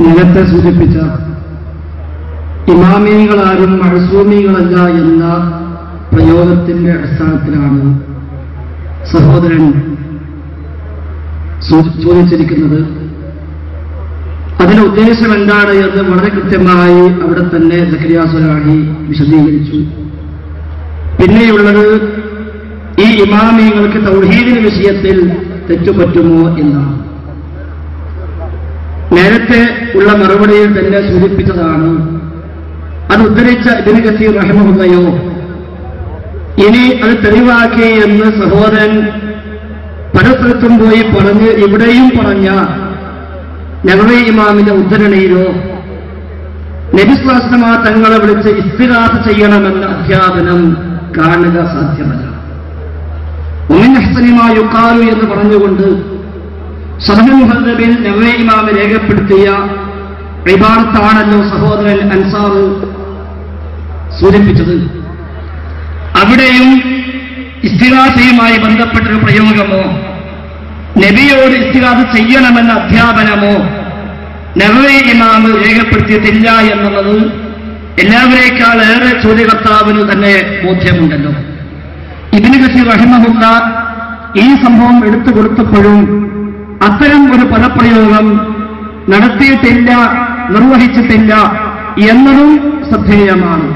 നേരത്തെ സൂചിപ്പിച്ച ഇമാമികളാരും മഅ്സൂമികളല്ല എന്ന പ്രയോഗത്തിന്റെ അടിസ്ഥാനത്തിലാണ് സഹോദരൻ ചോദിച്ചിരിക്കുന്നത്. അതിന്റെ ഉദ്ദേശം എന്താണ് എന്ന് വളരെ കൃത്യമായി അവിടെ തന്നെ സക്കരിയ സ്വലാഹി വിശദീകരിച്ചു. പിന്നെയുള്ളത് ഈ ഇമാമിങ്ങൾക്ക് തൗഹീദിന്റെ വിഷയത്തിൽ തെറ്റുപറ്റുമോ എന്നാണ്. നേരത്തെ ഉള്ള മറുപടിയിൽ തന്നെ സൂചിപ്പിച്ചതാണ്. അത് ഉദ്ധരിച്ച ഇബ്നു കസീർ റഹിമഹുള്ളയോ ഇനി അത് തെളിവാക്കി എന്ന് സഹോദരൻ പല സ്ഥലത്തും പോയി പറഞ്ഞ് ഇവിടെയും പറഞ്ഞ നബവി ഇമാമിന്റെ ഉദ്ധരണിയിലോ നബി സ്വല്ലല്ലാഹു അലൈഹി വസല്ലം തങ്ങളെ വിളിച്ച് ഇസ്തിഗാസ ചെയ്യണമെന്ന അധ്യാപനം കാണുക സാധ്യമല്ല. വമിൻ അഹ്സനി മാ യുഖാലു എന്ന് പറഞ്ഞുകൊണ്ട് ശറഹുൽ മുഹദ്ദബിൽ നബവി ഇമാം രേഖപ്പെടുത്തിയ ഇബാറത്താണല്ലോ സഹോദരൻ അൻസാർ സൂചിപ്പിച്ചത്. അവിടെയും ഇസ്തിഗാസയുമായി ബന്ധപ്പെട്ടൊരു പ്രയോഗമോ നബിയോട് ഇസ്തിഗാസ ചെയ്യണമെന്ന അധ്യാപനമോ നബവി ഇമാം രേഖപ്പെടുത്തിയിട്ടില്ല എന്നുള്ളത് എല്ലാവരേക്കാൾ ഏറെ ചോദ്യകർത്താവിന് തന്നെ ബോധ്യമുണ്ടല്ലോ. ഇബ്നു കസീർ റഹിമഹുള്ള ഈ സംഭവം എടുത്തു കൊടുത്തപ്പോഴും അത്തരം ഒരു പദപ്രയോഗം നടത്തിയിട്ടില്ല, നിർവഹിച്ചിട്ടില്ല എന്നതും ശ്രദ്ധേയമാണ്.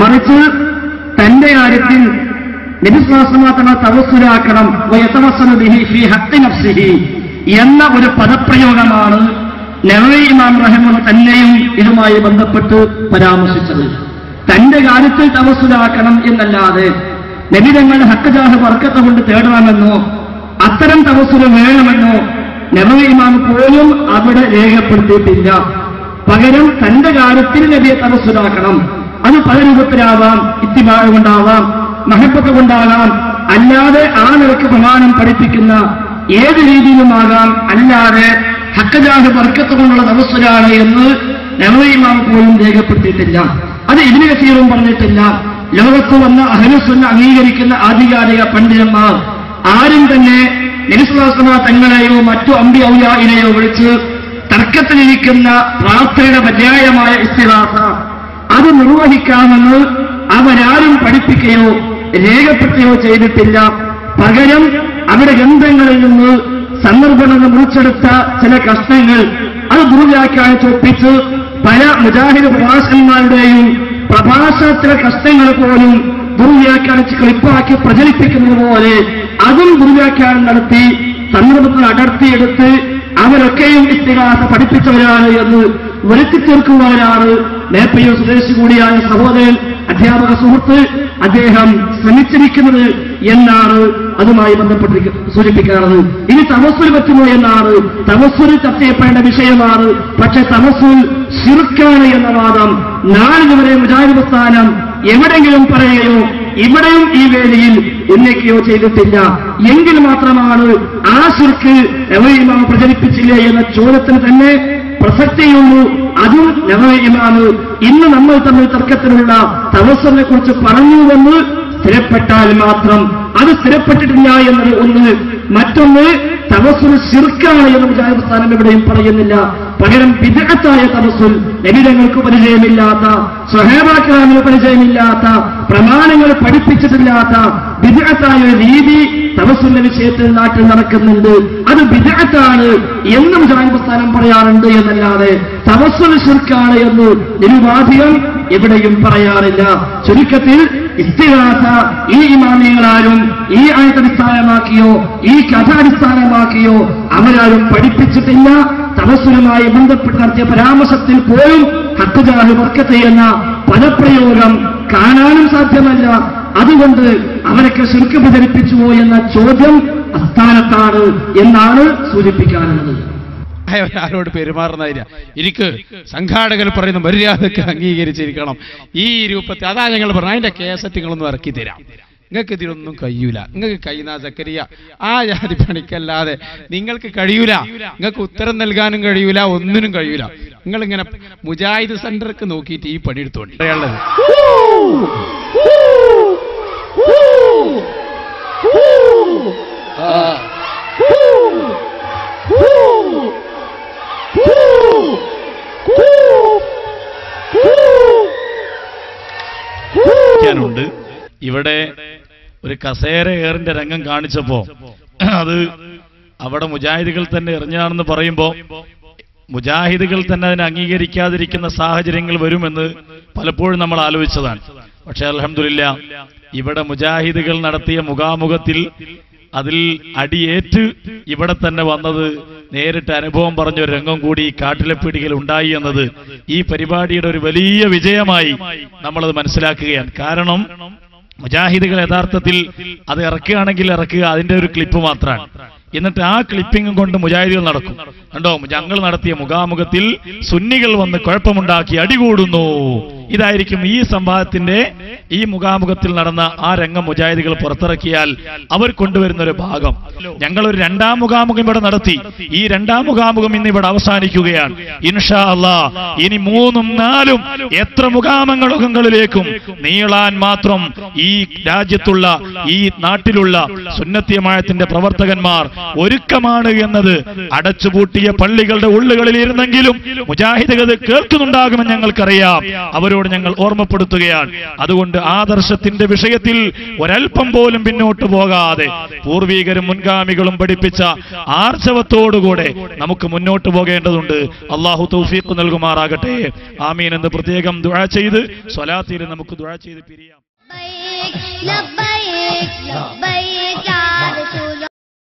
മറിച്ച് തന്റെ കാര്യത്തിൽ നബി സ്വല്ലല്ലാഹു അലൈഹി വസല്ലം തവസ്സുലാക്കണം വയതവസ്സലു ബിഹി ഫീ ഹഖ്ഖി നഫ്സിഹി എന്ന ഒരു പദപ്രയോഗമാണ് നബവി ഇമാം റഹിമഹുള്ള തന്നെയും ഇതുമായി ബന്ധപ്പെട്ട് പരാമർശിച്ചത്. തന്റെ കാര്യത്തിൽ തവസ്സുലാക്കണം എന്നല്ലാതെ നബി തങ്ങളുടെ ഹഖ് ജാഹ് ബർക്കത്ത് കൊണ്ട് തേടണമെന്നോ അത്തരം തവസ്സുൽ വേണമെന്നോ നബവി ഇമാം പോലും അവിടെ രേഖപ്പെടുത്തിയിട്ടില്ല. പകരം തന്റെ കാര്യത്തിൽ നബിയെ തവസ്സുലാക്കണം. അത് പല രൂപത്തിലാവാം, ഇത്തിബാ കൊണ്ടാവാം, മഹബത്ത് കൊണ്ടാകാം, അല്ലാതെ ആ നിലക്ക് പ്രമാണം പഠിപ്പിക്കുന്ന ഏത് രീതിയിലുമാകാം. അല്ലാതെ ഹഖ് ജാഹ് ബർക്കത്ത് കൊണ്ടുള്ള തവസ്സുലാണ് എന്ന് നബവി ഇമാം പോലും രേഖപ്പെടുത്തിയിട്ടില്ല. അത് ഇബ്നു കസീറും പറഞ്ഞിട്ടില്ല. ലോകത്ത് വന്ന അഹ്ലുസുന്ന അംഗീകരിക്കുന്ന ആധികാരിക പണ്ഡിതന്മാർ ആരും തന്നെ നബി സ്വല്ലല്ലാഹു അലൈഹി വസല്ലം തങ്ങളെയോ മറ്റു അംബിയ ഔലിയായിനെയോ വിളിച്ച് തർക്കത്തിലിരിക്കുന്ന പ്രാർത്ഥനയുടെ പര്യായമായ ഇസ്തിഗാസ അത് നിർവഹിക്കാമെന്ന് അവരാരും പഠിപ്പിക്കുകയോ രേഖപ്പെടുത്തുകയോ ചെയ്തിട്ടില്ല. പകരം അവിടെ ഗ്രന്ഥങ്ങളിൽ നിന്ന് സന്ദർഭങ്ങൾ മുറിച്ചെടുത്ത ചില കഷ്ണങ്ങൾ അത് ദുർവ്യാഖ്യാനം ചോപ്പിച്ച് പല മുജാഹിദ് പ്രഭാഷകന്മാരുടെയും പ്രഭാഷണത്തിലെ കഷ്ണങ്ങൾ പോലും ദുർവ്യാഖ്യാനിച്ച് ക്ലിപ്പാക്കി പ്രചരിപ്പിക്കുന്നത് പോലെ അതും ദുർവ്യാഖ്യാനം നടത്തി സന്ദർഭത്തിൽ അടർത്തിയെടുത്ത് അവരൊക്കെയും ഇസ്തിഗാസ പഠിപ്പിച്ചവരാണ് എന്ന് വരുത്തി തീർക്കുവാനാണ് നേപ്പയ്യൂർ സ്വദേശി കൂടിയായ സഹോദരൻ അധ്യാപക സുഹൃത്ത് അദ്ദേഹം ശ്രമിച്ചിരിക്കുന്നത് എന്നാണ് അതുമായി ബന്ധപ്പെട്ട് സൂചിപ്പിക്കാറുള്ളത്. ഇനി തവസ്സുൽ പറ്റുമോ എന്നാണ്. തവസ്സുൽ ചർച്ച ചെയ്യപ്പെടേണ്ട വിഷയമാണ്. പക്ഷെ തവസ്സുൽ ശിർക്കാണ് എന്ന വാദം നാളിതുവരെ മുജാഹിദ് പ്രസ്ഥാനം എവിടെയെങ്കിലും പറയുകയോ ഇവിടെയും ഈ വേദിയിൽ ഉന്നയിക്കുകയോ ചെയ്തിട്ടില്ല. എങ്കിൽ മാത്രമാണ് ആ ശിർക്ക് നബവി ഇമാം പ്രചരിപ്പിച്ചില്ലേ എന്ന ചോദ്യത്തിന് തന്നെ പ്രസക്തിയുള്ളൂ. അതും നബവി ഇമാം ഇന്ന് നമ്മൾ തമ്മിൽ തർക്കത്തിലുള്ള തവസ്സുലിനെ കുറിച്ച് പറഞ്ഞുവെന്ന് സ്ഥിരപ്പെട്ടാൽ മാത്രം. അത് സ്ഥിരപ്പെട്ടിട്ടില്ല എന്നത് ഒന്ന്. മറ്റൊന്ന് തവസ്സുൽ ശിർക്കാണ് എന്ന് മുജാഹിദ് പ്രസ്ഥാനം എവിടെയും പറയുന്നില്ല. പകരം ബിദ്അത്തായ തവസ്സുൽ, നബിതങ്ങൾക്ക് പരിചയമില്ലാത്ത, സ്വഹാബാക്കളാമിന് പരിചയമില്ലാത്ത, പ്രമാണങ്ങൾ പഠിപ്പിച്ചിട്ടില്ലാത്ത ബിദ്അത്തായ ഒരു രീതി തവസ്സുലിന്റെ വിഷയത്തിൽ നാട്ടിൽ നടക്കുന്നുണ്ട്. അത് ബിദ്അത്താണ് എന്ന് മുജാഹിദ് പ്രസ്ഥാനം പറയാറുണ്ട് എന്നല്ലാതെ തവസ്സുൽ ശിർക്കാണ് എന്ന് നിരുപാധികം എവിടെയും പറയാറില്ല. ചുരുക്കത്തിൽ ഇസ്തിഗാസ ഈ ഇമാമികളാരും ഈ ആയത്തടിസ്ഥാനമാക്കിയോ ഈ കഥ അടിസ്ഥാനമാക്കിയോ അവരാരും പഠിപ്പിച്ചിട്ടില്ല. തവസ്സുലുമായി ബന്ധപ്പെട്ട് നടത്തിയ പരാമർശത്തിൽ പോലും ഹഖ് ജാഹ് ബർക്കത്ത് എന്ന പദപ്രയോഗം കാണാനും സാധ്യമല്ല. അതുകൊണ്ട് അവരൊക്കെ ശിർക്ക് പ്രചരിപ്പിച്ചുവോ എന്ന ചോദ്യം അസ്ഥാനത്താണ് എന്നാണ് സൂചിപ്പിക്കാനുള്ളത്. ആരോട് പെരുമാറുന്നതില്ല. എനിക്ക് സംഘാടകർ പറയുന്ന മര്യാദക്ക് അംഗീകരിച്ചിരിക്കണം ഈ രൂപത്തിൽ. അതാ ഞങ്ങൾ പറഞ്ഞു അതിന്റെ കേസറ്റ് നിങ്ങളൊന്നും ഇറക്കി തരാം. നിങ്ങൾക്ക് ഇതിലൊന്നും കഴിയൂല. നിങ്ങൾക്ക് കഴിയുന്ന സക്കരിയ ആ ജാതി പണിക്കല്ലാതെ നിങ്ങൾക്ക് കഴിയൂല. നിങ്ങൾക്ക് ഉത്തരം നൽകാനും കഴിയൂല, ഒന്നിനും കഴിയൂല. നിങ്ങളിങ്ങനെ മുജാഹിദ് സെന്റർക്ക് നോക്കിയിട്ട് ഈ പണി എടുത്തോണ്ട് പറയാനുള്ളത്. ഇവിടെ ഒരു കസേര ഏറിന്റെ രംഗം കാണിച്ചപ്പോ അത് അവിടെ മുജാഹിദുകൾ തന്നെ എറിഞ്ഞാണെന്ന് പറയുമ്പോ മുജാഹിദുകൾ തന്നെ അതിനെ അംഗീകരിക്കാതിരിക്കുന്ന സാഹചര്യങ്ങൾ വരുമെന്ന് പലപ്പോഴും നമ്മൾ ആലോചിച്ചതാണ്. പക്ഷെ അൽഹംദുലില്ലാ ഇവിടെ മുജാഹിദുകൾ നടത്തിയ മുഖാമുഖത്തിൽ അതിൽ അടിയേറ്റ് ഇവിടെ തന്നെ വന്നത് നേരിട്ട് അനുഭവം പറഞ്ഞൊരു രംഗം കൂടി കാട്ടിലെ പീടികയിൽ ഉണ്ടായി എന്നത് ഈ പരിപാടിയുടെ ഒരു വലിയ വിജയമായി നമ്മളത് മനസ്സിലാക്കുകയാണ്. കാരണം മുജാഹിദുകൾ യഥാർത്ഥത്തിൽ അത് ഇറക്കുകയാണെങ്കിൽ ഇറക്കുക, അതിന്റെ ഒരു ക്ലിപ്പ് മാത്രമാണ്. എന്നിട്ട് ആ ക്ലിപ്പിംഗും കൊണ്ട് മുജാഹിദുകൾ നടക്കും. കണ്ടോ, ഞങ്ങൾ നടത്തിയ മുഖാമുഖത്തിൽ സുന്നികൾ വന്ന് കുഴപ്പമുണ്ടാക്കി അടികൂടുന്നു. ഇതായിരിക്കും ഈ സംവാദത്തിന്റെ ഈ മുഖാമുഖത്തിൽ നടന്ന ആ രംഗം മുജാഹിദുകൾ പുറത്തിറക്കിയാൽ അവർ കൊണ്ടുവരുന്ന ഒരു ഭാഗം. ഞങ്ങളൊരു രണ്ടാം മുഖാമുഖം ഇവിടെ നടത്തി. ഈ രണ്ടാം മുഖാമുഖം ഇന്ന് ഇവിടെ അവസാനിക്കുകയാണ്. ഇൻഷാ അല്ലാഹ് ഇനി 3ഉം 4ഉം എത്ര മുഖാമുഖങ്ങളിലേക്കും നീളാൻ മാത്രം ഈ രാജ്യത്തുള്ള ഈ നാട്ടിലുള്ള സുന്നത്തിയമായത്തിന്റെ പ്രവർത്തകന്മാർ ഒരുക്കമാണ് എന്നത് അടച്ചുപൂട്ടിയ പള്ളികളുടെ ഉള്ളുകളിൽ ഇരുന്നെങ്കിലും മുജാഹിദുകൾ കേൾക്കുന്നുണ്ടാകുമെന്ന് ഞങ്ങൾക്കറിയാം. അവരോട് ഞങ്ങൾ ഓർമ്മപ്പെടുത്തുകയാണ്. അതുകൊണ്ട് ആദർശത്തിന്റെ വിഷയത്തിൽ ഒരൽപ്പം പോലും പിന്നോട്ട് പോകാതെ പൂർവീകരും മുൻഗാമികളും പഠിപ്പിച്ച ആർജവത്തോടുകൂടെ നമുക്ക് മുന്നോട്ട് പോകേണ്ടതുണ്ട്. അള്ളാഹു തൗഫീഖ് നൽകുമാറാകട്ടെ. ആമീൻ എന്ന് പ്രത്യേകം ദുആ ചെയ്ത് സ്വലാത്തിൽ നമുക്ക് ദുആ ചെയ്ത് പിരിയാം.